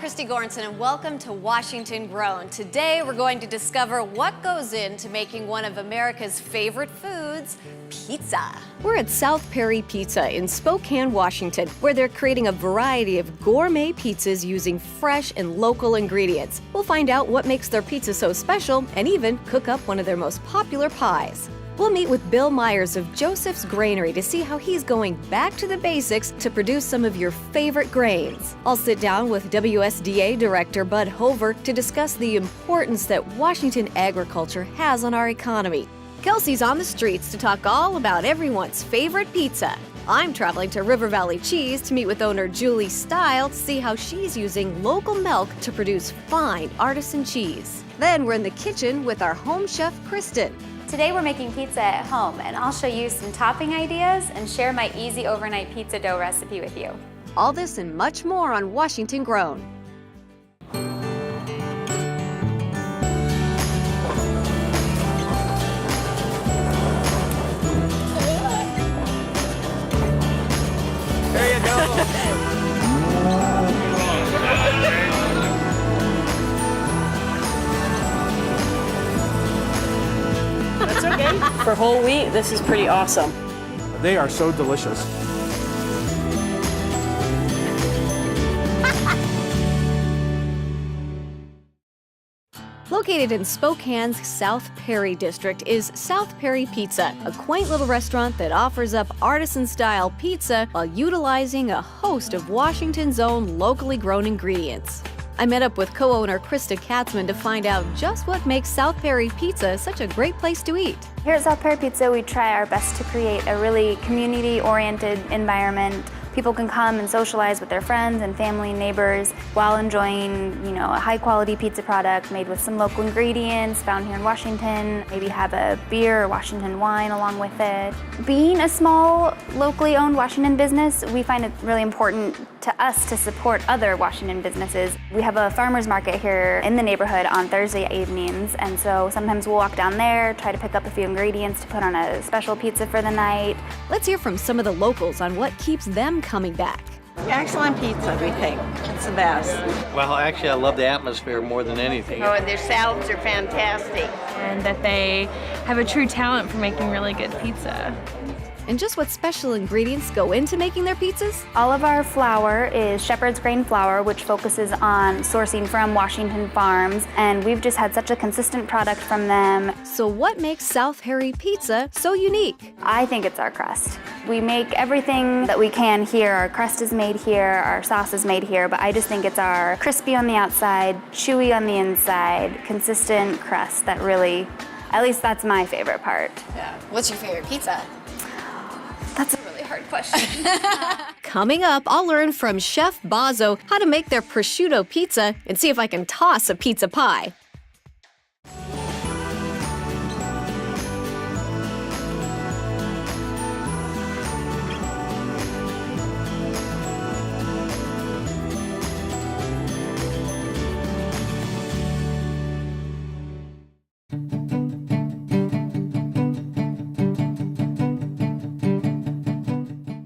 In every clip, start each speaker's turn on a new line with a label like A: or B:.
A: Christy Goranson, and welcome to Washington Grown. Today we're going to discover what goes into making one of America's favorite foods, pizza. We're at South Perry Pizza in Spokane, Washington, where they're creating a variety of gourmet pizzas using fresh and local ingredients. We'll find out what makes their pizza so special and even cook up one of their most popular pies. We'll meet with Bill Myers of Joseph's Grainery to see how he's going back to the basics to produce some of your favorite grains. I'll sit down with WSDA Director Bud Hover to discuss the importance that Washington agriculture has on our economy. Kelsey's on the streets to talk all about everyone's favorite pizza. I'm traveling to River Valley Cheese to meet with owner Julie Style to see how she's using local milk to produce fine artisan cheese. Then we're in the kitchen with our home chef, Kristen.
B: Today we're making pizza at home, and I'll show you some topping ideas and share my easy overnight pizza dough recipe with you.
A: All this and much more on Washington Grown.
C: There you go.
D: That's okay. For whole wheat, this is pretty awesome.
C: They are so delicious.
A: Located in Spokane's South Perry district is South Perry Pizza, a quaint little restaurant that offers up artisan-style pizza while utilizing a host of Washington's own locally grown ingredients. I met up with co-owner Krista Katzman to find out just what makes South Perry Pizza such a great place to eat.
B: Here at South Perry Pizza, we try our best to create a really community-oriented environment. People can come and socialize with their friends and family and neighbors while enjoying, a high-quality pizza product made with some local ingredients found here in Washington. Maybe have a beer or Washington wine along with it. Being a small, locally owned Washington business, we find it really important to us to support other Washington businesses. We have a farmer's market here in the neighborhood on Thursday evenings, and so sometimes we'll walk down there, try to pick up a few ingredients to put on a special pizza for the night.
A: Let's hear from some of the locals on what keeps them coming back.
E: Excellent pizza, we think. It's the best.
F: Well, actually, I love the atmosphere more than anything.
E: Oh, and their salads are fantastic.
G: And that they have a true talent for making really good pizza.
A: And just what special ingredients go into making their pizzas?
B: All of our flour is shepherd's grain flour, which focuses on sourcing from Washington farms, and we've just had such a consistent product from them.
A: So what makes South Perry Pizza so unique?
B: I think it's our crust. We make everything that we can here. Our crust is made here, our sauce is made here, but I just think it's our crispy on the outside, chewy on the inside, consistent crust that really, at least that's my favorite part.
A: Yeah. What's your favorite pizza?
B: That's a really hard question.
A: Coming up, I'll learn from Chef Bazzo how to make their prosciutto pizza and see if I can toss a pizza pie.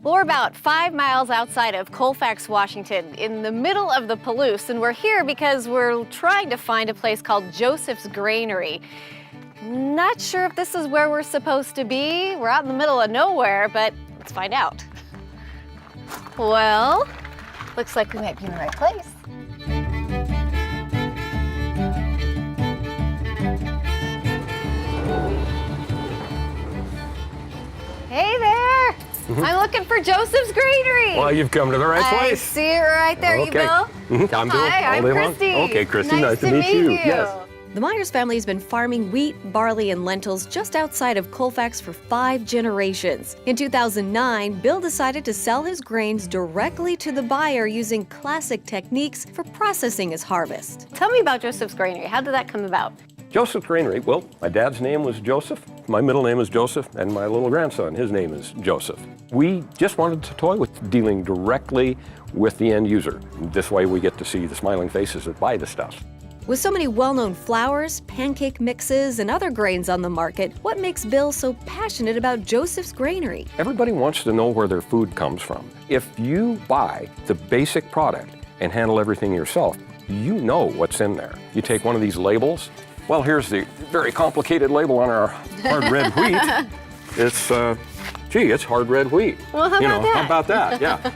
A: We're about 5 miles outside of Colfax, Washington, in the middle of the Palouse, and we're here because we're trying to find a place called Joseph's Grainery. Not sure if this is where we're supposed to be. We're out in the middle of nowhere, but let's find out. Well, looks like we might be in the right place. Hey there! I'm looking for Joseph's Grainery.
H: Well, you've come to the right place.
A: I see it right there,
H: okay.
A: You Bill?
H: I'm Bill.
A: Hi, I'm Christy.
H: Okay, Christy, nice to meet you. Yes.
A: The Myers family has been farming wheat, barley, and lentils just outside of Colfax for 5 generations. In 2009, Bill decided to sell his grains directly to the buyer using classic techniques for processing his harvest. Tell me about Joseph's Grainery. How did that come about?
H: Joseph's Grainery, well, my dad's name was Joseph, my middle name is Joseph, and my little grandson, his name is Joseph. We just wanted to toy with dealing directly with the end user. This way we get to see the smiling faces that buy the stuff.
A: With so many well-known flours, pancake mixes, and other grains on the market, what makes Bill so passionate about Joseph's Grainery?
H: Everybody wants to know where their food comes from. If you buy the basic product and handle everything yourself, you know what's in there. You take one of these labels. Well, here's the very complicated label on our hard red wheat. It's, it's hard red wheat.
A: Well, how about that?
H: How about that? Yeah.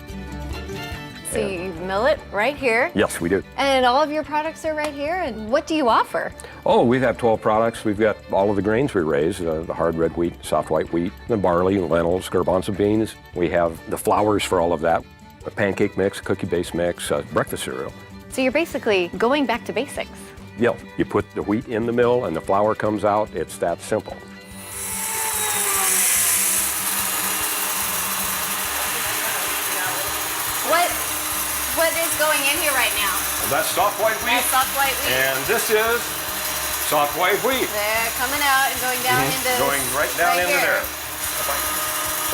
A: So you mill it right here.
H: Yes, we do.
A: And all of your products are right here. And what do you offer?
H: Oh, we have 12 products. We've got all of the grains we raise, the hard red wheat, soft white wheat, the barley, lentils, garbanzo beans. We have the flours for all of that, a pancake mix, cookie-based mix, breakfast cereal.
A: So you're basically going back to basics.
H: Yeah, you put the wheat in the mill and the flour comes out. It's that simple.
A: What is going in here right now?
H: That's soft white wheat.
A: That's soft white wheat.
H: And this is soft white wheat.
A: They're coming out and going down into
H: Going right down into
A: here.
H: there.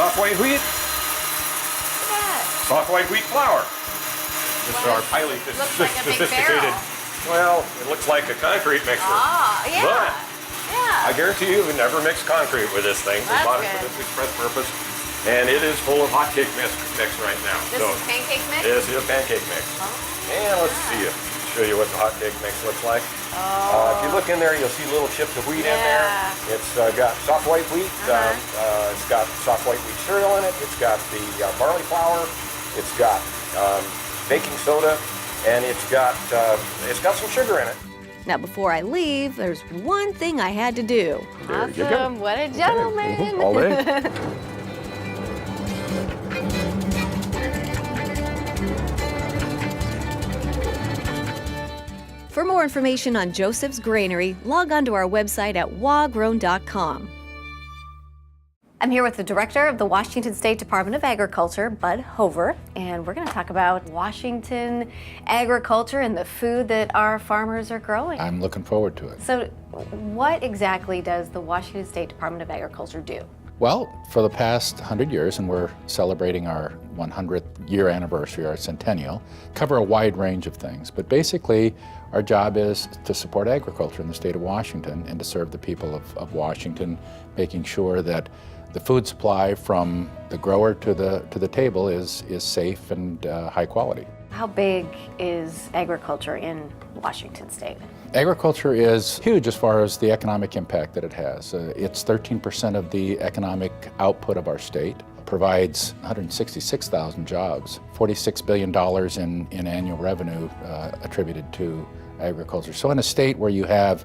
H: Soft white wheat,
A: Look at that.
H: soft white wheat flour. This is our highly
A: Looks like a big
H: sophisticated.
A: barrel.
H: Well, it looks like a concrete mixer.
A: Ah, yeah.
H: But
A: yeah.
H: I guarantee you, we never mixed concrete with this thing. We
A: That's
H: bought it
A: good.
H: for this express purpose. And it is full of hot cake mix right now.
A: This is pancake mix?
H: This is a pancake mix.
A: Oh,
H: And let's show you what the hot cake mix looks like.
A: Oh.
H: If you look in there, you'll see little chips of wheat in there.
A: Yeah.
H: It's got soft white wheat. It's got soft white wheat cereal in it. It's got the barley flour. It's got baking soda, and it's got some sugar in it.
A: Now, before I leave, there's one thing I had to do.
H: There you go.
A: Awesome. What a gentleman.
H: All day.
A: For more information on Joseph's Grainery, log on to our website at wagrown.com. I'm here with the director of the Washington State Department of Agriculture, Bud Hover, and we're going to talk about Washington agriculture and the food that our farmers are growing.
I: I'm looking forward to it.
A: So what exactly does the Washington State Department of Agriculture do?
I: Well, for the past 100 years, and we're celebrating our 100th year anniversary, our centennial, cover a wide range of things. But basically, our job is to support agriculture in the state of Washington and to serve the people of Washington, making sure that the food supply from the grower to the table is safe and high quality.
A: How big is agriculture in Washington State?
I: Agriculture is huge as far as the economic impact that it has. It's 13% of the economic output of our state, provides 166,000 jobs, $46 billion in annual revenue attributed to agriculture. So in a state where you have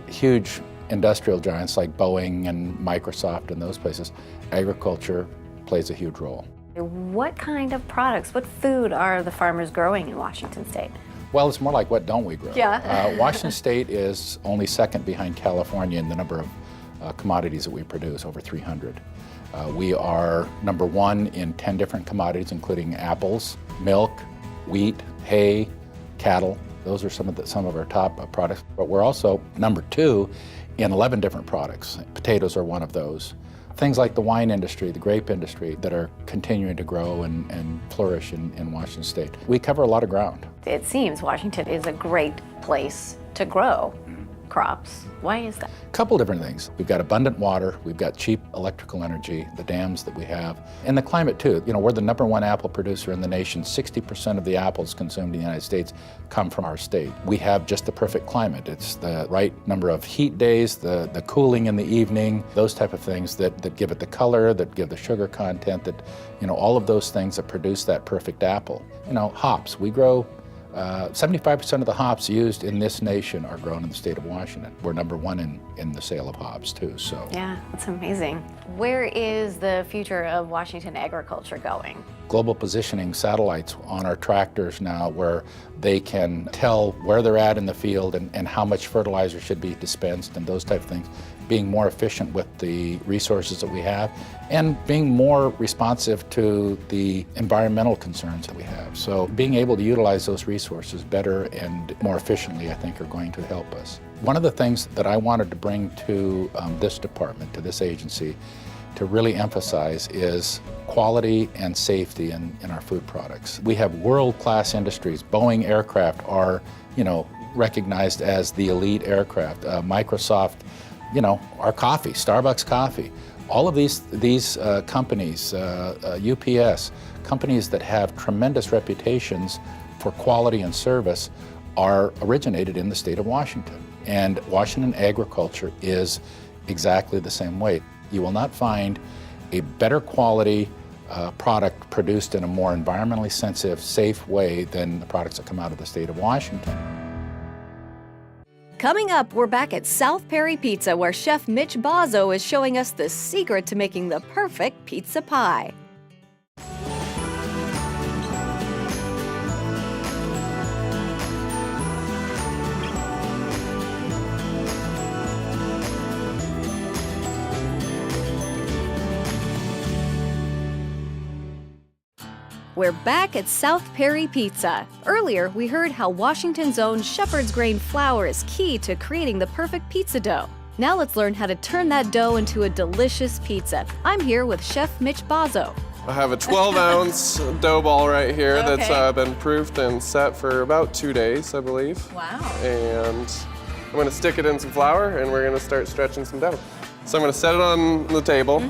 I: huge industrial giants like Boeing and Microsoft and those places, agriculture plays a huge role.
A: What kind of products, what food are the farmers growing in Washington State?
I: Well, it's more like what don't we grow?
A: Yeah.
I: Washington State is only second behind California in the number of commodities that we produce, over 300. We are number one in 10 different commodities, including apples, milk, wheat, hay, cattle. Those are some of our top products. But we're also number two in 11 different products. Potatoes are one of those. Things like the wine industry, the grape industry, that are continuing to grow and flourish in Washington State. We cover a lot of ground.
A: It seems Washington is a great place to grow crops. Why is that?
I: A couple different things. We've got abundant water, we've got cheap electrical energy, the dams that we have, and the climate too. You know, we're the #1 apple producer in the nation. 60% of the apples consumed in the United States come from our state. We have just the perfect climate. It's the right number of heat days, the cooling in the evening, those type of things that give it the color, that give the sugar content, that, you know, all of those things that produce that perfect apple. You know, hops, we grow 75% of the hops used in this nation are grown in the state of Washington. We're #1 in the sale of hops too, so.
A: Yeah, that's amazing. Where is the future of Washington agriculture going?
I: Global positioning satellites on our tractors now, where they can tell where they're at in the field and how much fertilizer should be dispensed and those type of things, being more efficient with the resources that we have and being more responsive to the environmental concerns that we have. So being able to utilize those resources better and more efficiently, I think, are going to help us. One of the things that I wanted to bring to this department, to this agency, to really emphasize is quality and safety in our food products. We have world-class industries. Boeing aircraft are, you know, recognized as the elite aircraft. Microsoft, you know, our coffee, Starbucks coffee. All of these companies, UPS, companies that have tremendous reputations for quality and service are originated in the state of Washington. And Washington agriculture is exactly the same way. You will not find a better quality product produced in a more environmentally sensitive, safe way than the products that come out of the state of Washington.
A: Coming up, we're back at South Perry Pizza, where Chef Mitch Bozzo is showing us the secret to making the perfect pizza pie. We're back at South Perry Pizza. Earlier, we heard how Washington's own shepherd's grain flour is key to creating the perfect pizza dough. Now let's learn how to turn that dough into a delicious pizza. I'm here with Chef Mitch Bozzo.
J: I have a 12-ounce dough ball right here
A: Okay.
J: that's been proofed and set for about 2 days, I believe.
A: Wow.
J: And I'm gonna stick it in some flour and we're gonna start stretching some dough. So I'm gonna set it on the table.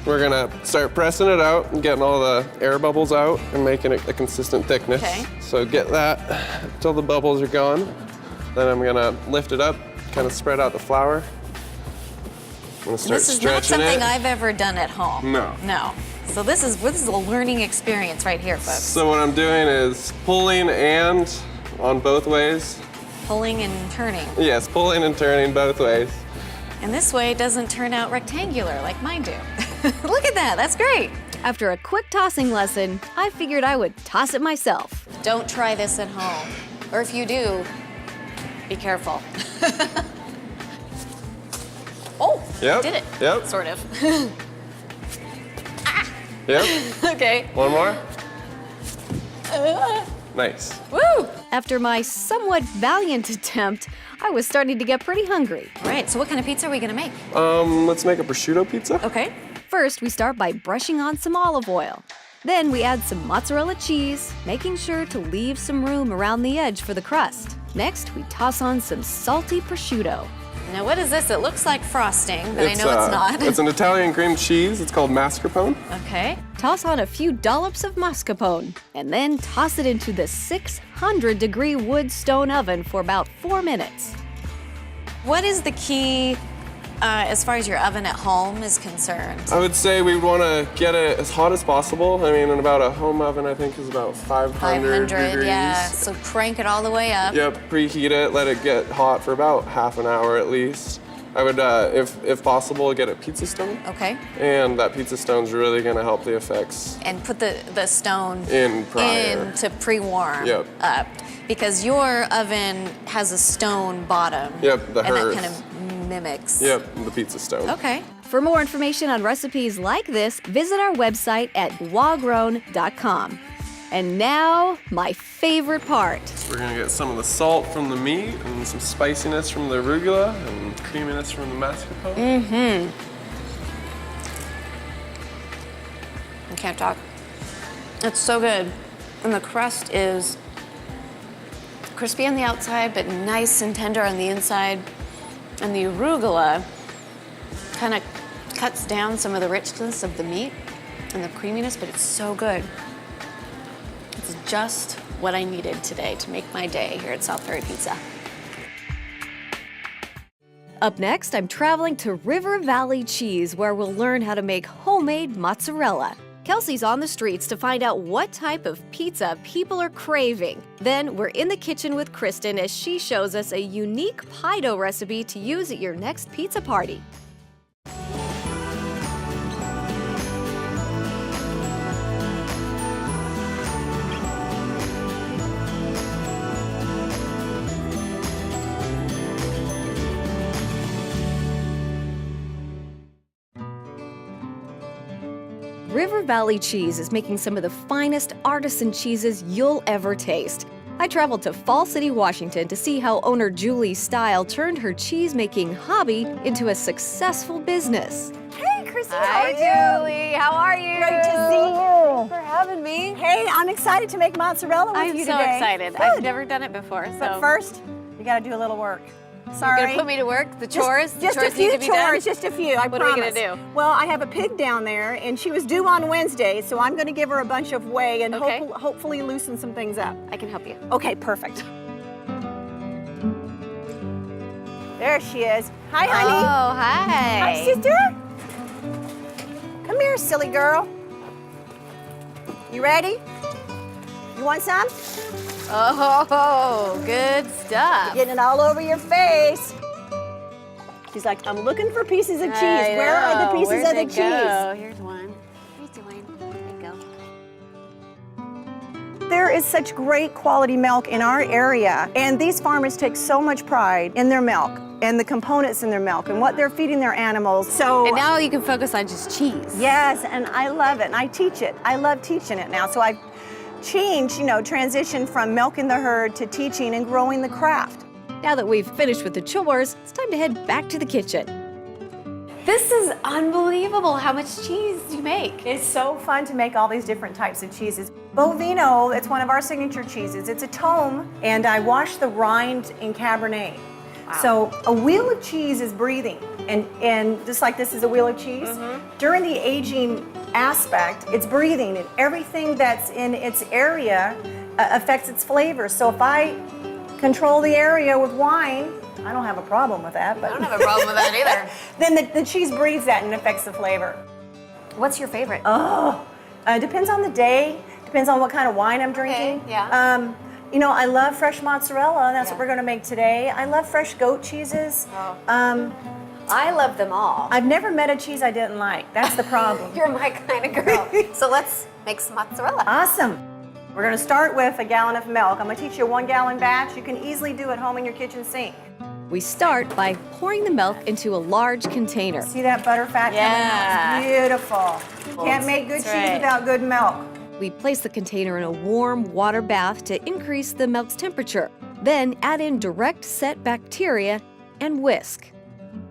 J: We're gonna start pressing it out and getting all the air bubbles out and making it a consistent thickness.
A: Okay.
J: So get that until the bubbles are gone. Then I'm gonna lift it up, kind of spread out the flour. I'm gonna start
A: This is not
J: stretching
A: something
J: it.
A: I've ever done at home.
J: No.
A: No. So this is a learning experience right here, folks.
J: So what I'm doing is pulling and on both ways.
A: Pulling and turning.
J: Yes, pulling and turning both ways.
A: And this way it doesn't turn out rectangular like mine do. Look at that, that's great. After a quick tossing lesson, I figured I would toss it myself. Don't try this at home. Or if you do, be careful. Oh,
J: Yep.
A: did it.
J: Yep.
A: Sort of.
J: Yep.
A: Okay.
J: One more. Nice.
A: Woo! After my somewhat valiant attempt, I was starting to get pretty hungry. All right, so what kind of pizza are we gonna make?
J: Let's make a prosciutto pizza.
A: Okay. First, we start by brushing on some olive oil. Then we add some mozzarella cheese, making sure to leave some room around the edge for the crust. Next, we toss on some salty prosciutto. Now, what is this? It looks like frosting, but I know it's not.
J: It's an Italian cream cheese. It's called mascarpone.
A: Okay. Toss on a few dollops of mascarpone, and then toss it into the 600-degree wood stone oven for about 4 minutes. What is the key as far as your oven at home is concerned?
J: I would say we want to get it as hot as possible. I mean, in about a home oven, I think is about 500 degrees.
A: Yeah. So crank it all the way up.
J: Yep, preheat it, let it get hot for about half an hour at least. I would, if possible, get a pizza stone.
A: Okay.
J: And that pizza stone's really gonna help the effects.
A: And put the stone
J: In prior.
A: to pre-warm
J: Yep.
A: up. Because your oven has a stone bottom.
J: Yep, the
A: And
J: hearth.
A: that kind of mimics.
J: Yep, the pizza stone.
A: Okay. For more information on recipes like this, visit our website at wagrown.com. And now, my favorite part.
J: We're gonna get some of the salt from the meat and some spiciness from the arugula and creaminess from the mascarpone.
A: I can't talk. It's so good. And the crust is crispy on the outside, but nice and tender on the inside. And the arugula kind of cuts down some of the richness of the meat and the creaminess, but it's so good. It's just what I needed today to make my day here at South Perry Pizza. Up next, I'm traveling to River Valley Cheese, where we'll learn how to make homemade mozzarella. Kelsey's on the streets to find out what type of pizza people are craving. Then we're in the kitchen with Kristen as she shows us a unique pie dough recipe to use at your next pizza party. River Valley Cheese is making some of the finest artisan cheeses you'll ever taste. I traveled to Fall City, Washington to see how owner Julie Style turned her cheese-making hobby into a successful business.
K: Hey, Chrissy,
A: Hi, Julie. How are you?
K: Great to see you.
A: Thanks for having me.
K: Hey, I'm excited to make mozzarella with
A: I'm
K: you
A: so
K: today.
A: excited.
K: Good.
A: I've never done it before, so.
K: But first, you got to do a little work. Sorry.
A: You're gonna put me to work? The chores? The
K: Just a
A: chores
K: few
A: need to be done?
K: chores, just a few, I
A: What are we
K: promise.
A: gonna do?
K: Well, I have a pig down there, and she was due on Wednesday, so I'm gonna give her a bunch of whey and
A: Okay.
K: hopefully loosen some things up.
A: I can help you.
K: Okay, perfect. There she is. Hi, honey.
A: Oh, hi.
K: Hi, sister. Come here, silly girl. You ready? You want some?
A: Oh, good stuff.
K: Getting it all over your face. She's like, I'm looking for pieces of cheese.
A: I
K: Where are the
A: know.
K: pieces
A: Where'd
K: of the
A: they
K: cheese?
A: go? Here's one. What are you doing? There you go.
K: There is such great quality milk in our area, and these farmers take so much pride in their milk and the components in their milk and what they're feeding their animals. So
A: And now you can focus on just cheese.
K: yes, and I love it, and I teach it. I love teaching it now. So I've changed, transitioned from milking the herd to teaching and growing the craft.
A: Now that we've finished with the chores, it's time to head back to the kitchen. This is unbelievable how much cheese you make.
K: It's so fun to make all these different types of cheeses. Bovino, it's one of our signature cheeses. It's a tome, and I wash the rind in Cabernet.
A: Wow.
K: So a wheel of cheese is breathing, and just like this is a wheel of cheese, during the aging aspect, it's breathing, and everything that's in its area affects its flavor. So if I control the area with wine, I don't have a problem with that. But
A: I don't have a problem with that either.
K: then the cheese breathes that and affects the flavor.
A: What's your favorite?
K: Oh, depends on the day. Depends on what kind of wine I'm drinking.
A: Okay, yeah.
K: I love fresh mozzarella. That's what we're going to make today. I love fresh goat cheeses.
A: Oh. I love them all.
K: I've never met a cheese I didn't like. That's the problem.
A: You're my kind of girl. So let's make some mozzarella.
K: Awesome. We're going to start with a gallon of milk. I'm going to teach you a 1 gallon batch. You can easily do at home in your kitchen sink.
A: We start by pouring the milk into a large container.
K: See that butter fat coming out? It's beautiful. Can't make good cheese without good milk.
A: We place the container in a warm water bath to increase the milk's temperature. Then add in direct set bacteria and whisk.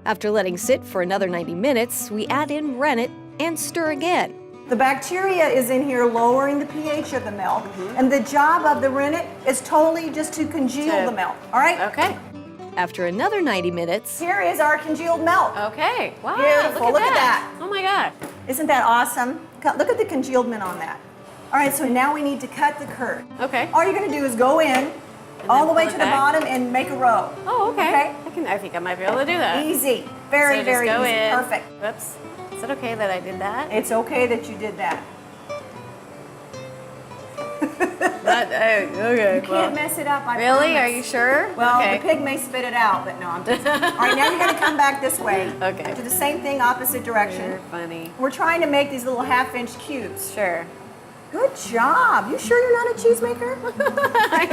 A: After letting sit for another 90 minutes, we add in rennet and stir again.
K: The bacteria is in here lowering the pH of the milk, and the job of the rennet is totally just to congeal the milk, all right?
A: Okay. After another 90 minutes...
K: Here is our congealed milk.
A: Okay. Wow,
K: Beautiful. Look at that.
A: Oh my God.
K: Isn't that awesome? Look at the congealment on that. All right, so now we need to cut the curd.
A: Okay.
K: All you're gonna do is go in all the way to the bottom and make a row.
A: Oh, okay. I think I might be able to do that.
K: Easy. Very,
A: So
K: very
A: just go
K: easy.
A: in.
K: Perfect.
A: Whoops. Is it okay that I did that?
K: It's okay that you did that.
A: Okay.
K: You can't mess it up, I
A: Really?
K: promise.
A: Are you sure?
K: Well,
A: okay.
K: the pig may spit it out, but no, I'm just... All right, now you're gonna come back this way.
A: Okay.
K: Do the same thing, opposite direction.
A: You're funny.
K: We're trying to make these little half-inch cubes.
A: Sure.
K: Good job. You sure you're not a cheesemaker?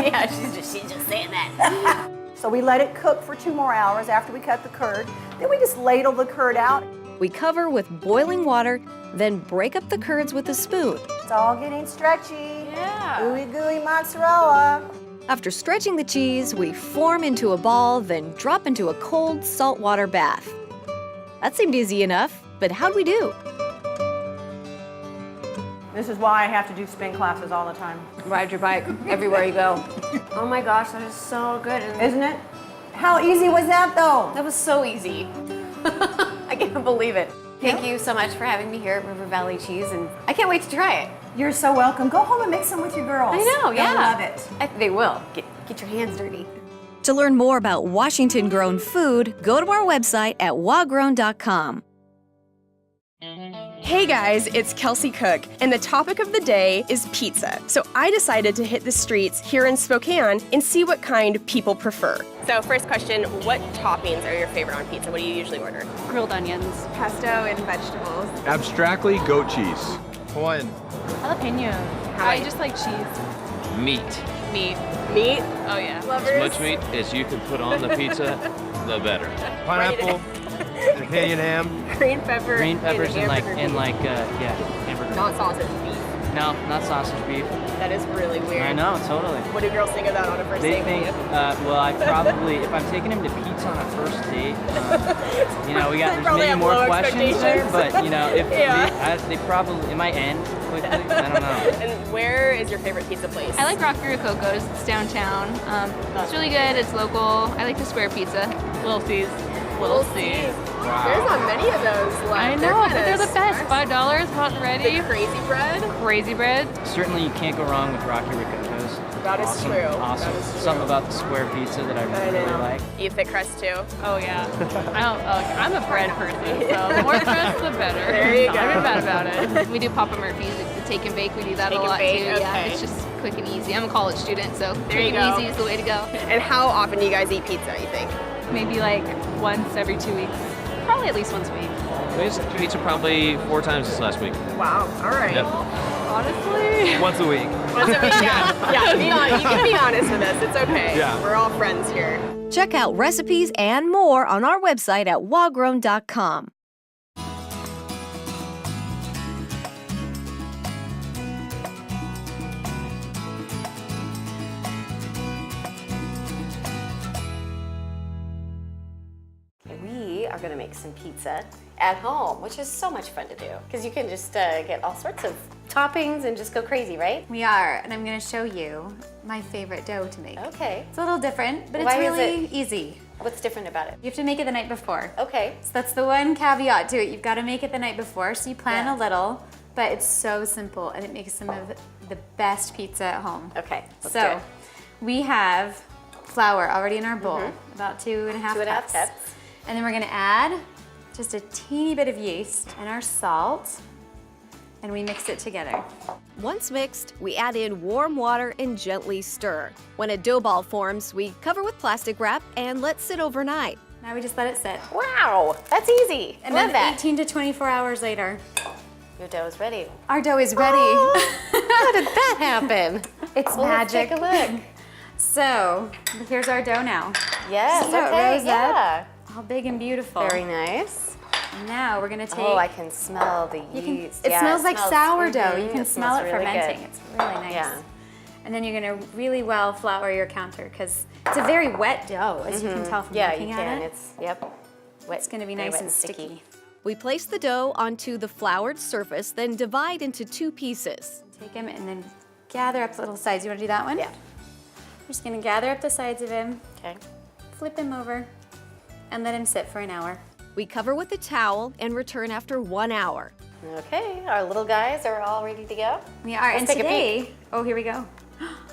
A: Yeah, she's just saying that.
K: So we let it cook for 2 more hours after we cut the curd. Then we just ladle the curd out.
A: We cover with boiling water, then break up the curds with a spoon.
K: It's all getting stretchy.
A: Yeah.
K: Ooey gooey mozzarella.
A: After stretching the cheese, we form into a ball, then drop into a cold saltwater bath. That seemed easy enough, but how'd we do?
K: This is why I have to do spin classes all the time.
A: Ride your bike everywhere you go. Oh my gosh, that is so good.
K: Isn't it? How easy was that though?
A: That was so easy. I can't believe it. Thank you so much for having me here at River Valley Cheese, and I can't wait to try it.
K: You're so welcome. Go home and make some with your girls.
A: I know, yeah.
K: They'll love it.
A: They will. Get your hands dirty. To learn more about Washington-grown food, go to our website at wagrown.com.
L: Hey guys, it's Kelsey Cook, and the topic of the day is pizza. So I decided to hit the streets here in Spokane and see what kind people prefer. So first question, what toppings are your favorite on pizza? What do you usually order?
G: Grilled onions, pesto, and vegetables.
C: Abstractly, goat cheese. Hawaiian.
G: Jalapeno. I just like cheese.
M: Meat.
L: Meat. Oh yeah.
M: As much meat as you can put on the pizza, the better.
C: Pineapple. Canadian ham.
L: Green pepper.
N: Green peppers and hamburger.
L: hamburger. Not sausage beef.
N: No, not sausage beef.
L: That is really weird.
N: I know, totally.
L: What do girls think of that on a first
N: They
L: date?
N: think, well, I probably, if I'm taking him to pizza on a first date, we got there's
L: probably
N: many
L: have
N: more
L: low
N: questions there,
L: expectations.
N: but if
L: Yeah.
N: they probably, it might end quickly. I don't know.
L: And where is your favorite pizza place?
G: I like Rocky Rococo's. It's downtown. It's really good. It's local. I like the square pizza. Little C's.
L: Little C's. There's not many of those left.
G: I know, but they're the best. $5, hot and ready.
L: The crazy bread.
G: Crazy bread.
N: Certainly you can't go wrong with Rocky Rococo's.
L: That is
N: Awesome,
L: true.
N: Awesome.
L: That is true.
N: Something about the square pizza that I really like.
L: You thick crust too?
G: Oh yeah. I'm a bread person, so the more crust, the better.
L: There you go.
G: I'm bad about it. We do Papa Murphy's, the take and bake. We do that
L: Take
G: a
L: and
G: lot
L: bake,
G: too. Yeah,
L: okay.
G: it's just quick and easy. I'm a college student, so
L: There
G: quick
L: you
G: and
L: go.
G: easy is the way to go.
L: And how often do you guys eat pizza, you think?
G: Maybe like once every 2 weeks. Probably at least once a week.
M: We had pizza probably 4 times this last week.
L: Wow, all right.
M: Yep.
G: Honestly.
M: Once a week.
L: Once a week, yeah. Yeah, you can be honest with us. It's okay.
M: Yeah.
L: We're all friends here.
A: Check out recipes and more on our website at wagrown.com.
O: We are going to make some pizza at home, which is so much fun to do because you can just get all sorts of toppings and just go crazy, right?
B: We are, and I'm gonna show you my favorite dough to make.
O: Okay.
B: It's a little different, but
O: Why
B: it's
O: is
B: really
O: it-
B: easy.
O: What's different about it?
B: You have to make it the night before.
O: Okay.
B: So that's the one caveat to it. You've got to make it the night before, so you plan
O: Yeah.
B: a little, but it's so simple, and it makes some of the best pizza at home.
O: Okay, let's
B: so
O: do it.
B: we have flour already in our bowl, about 2.5
O: 2.5
B: cups.
O: cups.
B: And then we're gonna add just a teeny bit of yeast and our salt, and we mix it together.
A: Once mixed, we add in warm water and gently stir. When a dough ball forms, we cover with plastic wrap and let sit overnight.
B: Now we just let it sit.
O: Wow, that's easy.
B: And
O: Love
B: then
O: that.
B: 18 to 24 hours later,
O: Your dough is ready.
B: our dough is ready.
O: How did that happen?
B: It's
O: Well, let's
B: magic.
O: take a look.
B: So here's our dough now.
O: Yes,
B: See how it
O: okay,
B: rose
O: yeah.
B: up? All big and beautiful.
O: Very nice.
B: Now we're gonna take.
O: Oh, I can smell the
B: You can,
O: yeast.
B: it
O: Yeah,
B: smells like sourdough.
O: mhm,
B: You can
O: it
B: smell
O: smells
B: it
O: really
B: fermenting.
O: good.
B: It's really nice.
O: Yeah.
B: And then you're gonna really well flour your counter because it's a very wet dough, as you can tell from
O: Yeah,
B: looking
O: you
B: at
O: can.
B: it.
O: It's, yep. Wet,
B: It's gonna be
O: very
B: nice
O: wet
B: and sticky.
A: We place the dough onto the floured surface, then divide into 2 pieces.
B: Take him and then gather up the little sides. You wanna do that one?
O: Yeah.
B: We're just gonna gather up the sides of him,
O: Okay.
B: flip him over, and let him sit for an hour.
A: We cover with a towel and return after 1 hour.
O: Okay, our little guys are all ready to go.
B: We are, and
O: take a
B: today, oh, here we go.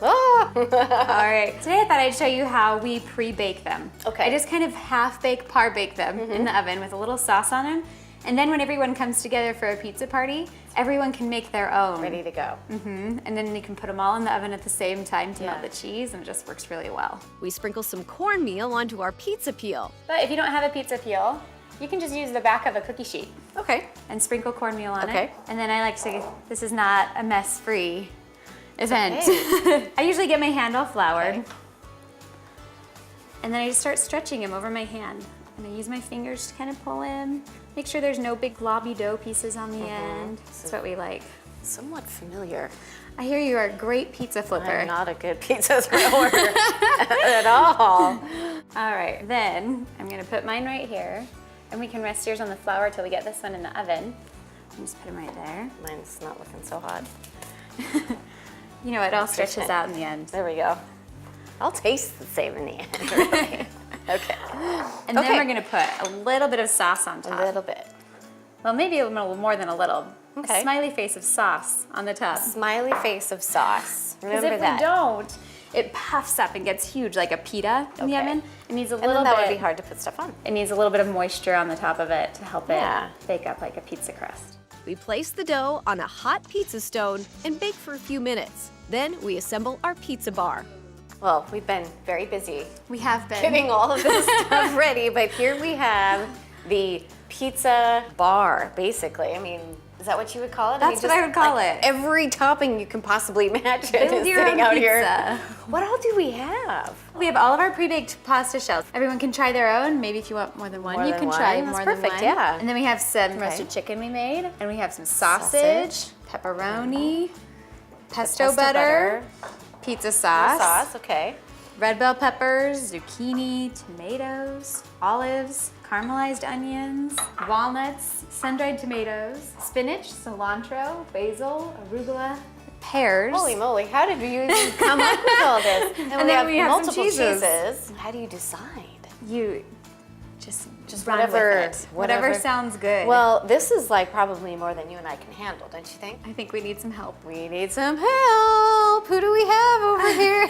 O: Oh!
B: All right, today I thought I'd show you how we pre-bake them.
O: Okay.
B: I just kind of half-bake, par-bake them in the oven with a little sauce on them. And then when everyone comes together for a pizza party, everyone can make their own.
O: Ready to go.
B: And then you can put them all in the oven at the same time to melt the cheese, and it just works really well.
A: We sprinkle some cornmeal onto our pizza peel.
B: But if you don't have a pizza peel, you can just use the back of a cookie sheet.
O: Okay.
B: And sprinkle cornmeal on
O: Okay.
B: it. And then I like to, this is not a mess-free event. I usually get my hand all floured.
O: Okay.
B: And then I just start stretching him over my hand. And I use my fingers to kind of pull in. Make sure there's no big globby dough pieces on the end. That's what we like.
O: Somewhat familiar.
B: I hear you are a great pizza flipper.
O: I'm not a good pizza thrower at all.
B: All right, then I'm gonna put mine right here. And we can rest yours on the flour till we get this one in the oven. And just put them right there.
O: Mine's not looking so hot.
B: You know, it all stretches out in the end.
O: There we go. I'll taste the same in the end, really. Okay.
B: And then we're gonna put a little bit of sauce on top.
O: A little bit.
B: Well, maybe a little more than a little.
O: Okay.
B: A smiley face of sauce on the top.
O: Smiley face of sauce.
B: Because
O: Remember
B: if
O: that.
B: we don't, it puffs up and gets huge like a pita in the
O: Okay.
B: oven. It needs a
O: And
B: little
O: then that
B: bit.
O: would be hard to put stuff on.
B: It needs a little bit of moisture on the top of it to help
O: Yeah.
B: it bake up like a pizza crust.
A: We place the dough on a hot pizza stone and bake for a few minutes. Then we assemble our pizza bar.
O: Well, we've been very busy
B: We have been.
O: getting all of this stuff ready, but here we have the pizza bar, basically. I mean, is that what you would call it?
B: That's what I would call it.
O: Every topping you can possibly imagine
B: Build
O: is
B: your
O: sitting
B: own
O: out here.
B: pizza.
O: What all do we have?
B: We have all of our pre-baked pasta shells. Everyone can try their own. Maybe if you want more than one,
O: More
B: you
O: than
B: can
O: one.
B: try
O: That's
B: more
O: perfect,
B: than one.
O: yeah.
B: And then we have some
O: Okay.
B: roasted chicken we made, and we have some sausage, pepperoni, pesto butter, pizza sauce.
O: Sauce, okay.
B: red bell peppers, zucchini, tomatoes, olives, caramelized onions, walnuts, sun-dried tomatoes, spinach, cilantro, basil, arugula, pears.
O: Holy moly, how did you even come up with all this?
B: And then we have some
O: multiple
B: cheeses.
O: How do you decide?
B: You just run
O: whatever,
B: with it. Whatever sounds good.
O: Well, this is like probably more than you and I can handle, don't you think?
B: I think we need some help.
O: We need some help. Who do we have over here?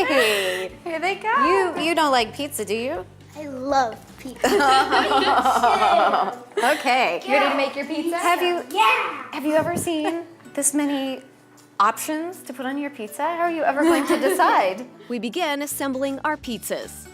O: Hey.
B: Here they go.
O: You don't like pizza, do you?
P: I love pizza.
O: Okay.
B: You ready to make your pizza?
O: Have you ever seen this many options to put on your pizza? How are you ever going to decide?
A: We begin assembling our pizzas.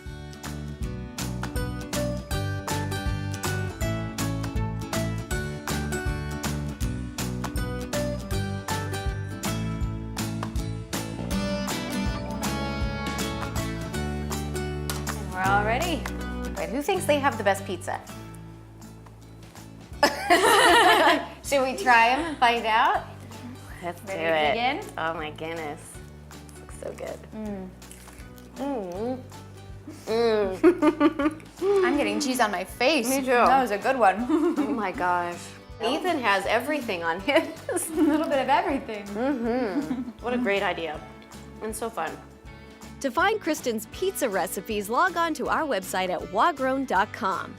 O: We're all ready. Wait, who thinks they have the best pizza? Should we try them and find out? Let's do it.
B: Begin?
O: Oh my goodness. This looks so good.
B: I'm getting cheese on my face.
O: Me too.
B: That was a good one.
O: Oh my gosh. Ethan has everything on his.
B: A little bit of everything.
O: What a great idea. And so fun.
A: To find Kristen's pizza recipes, log on to our website at wagrown.com.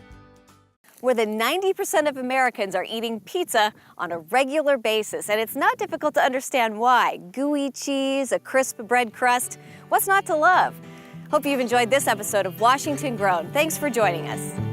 A: More than 90% of Americans are eating pizza on a regular basis, and it's not difficult to understand why. Gooey cheese, a crisp bread crust, what's not to love? Hope you've enjoyed this episode of Washington Grown. Thanks for joining us.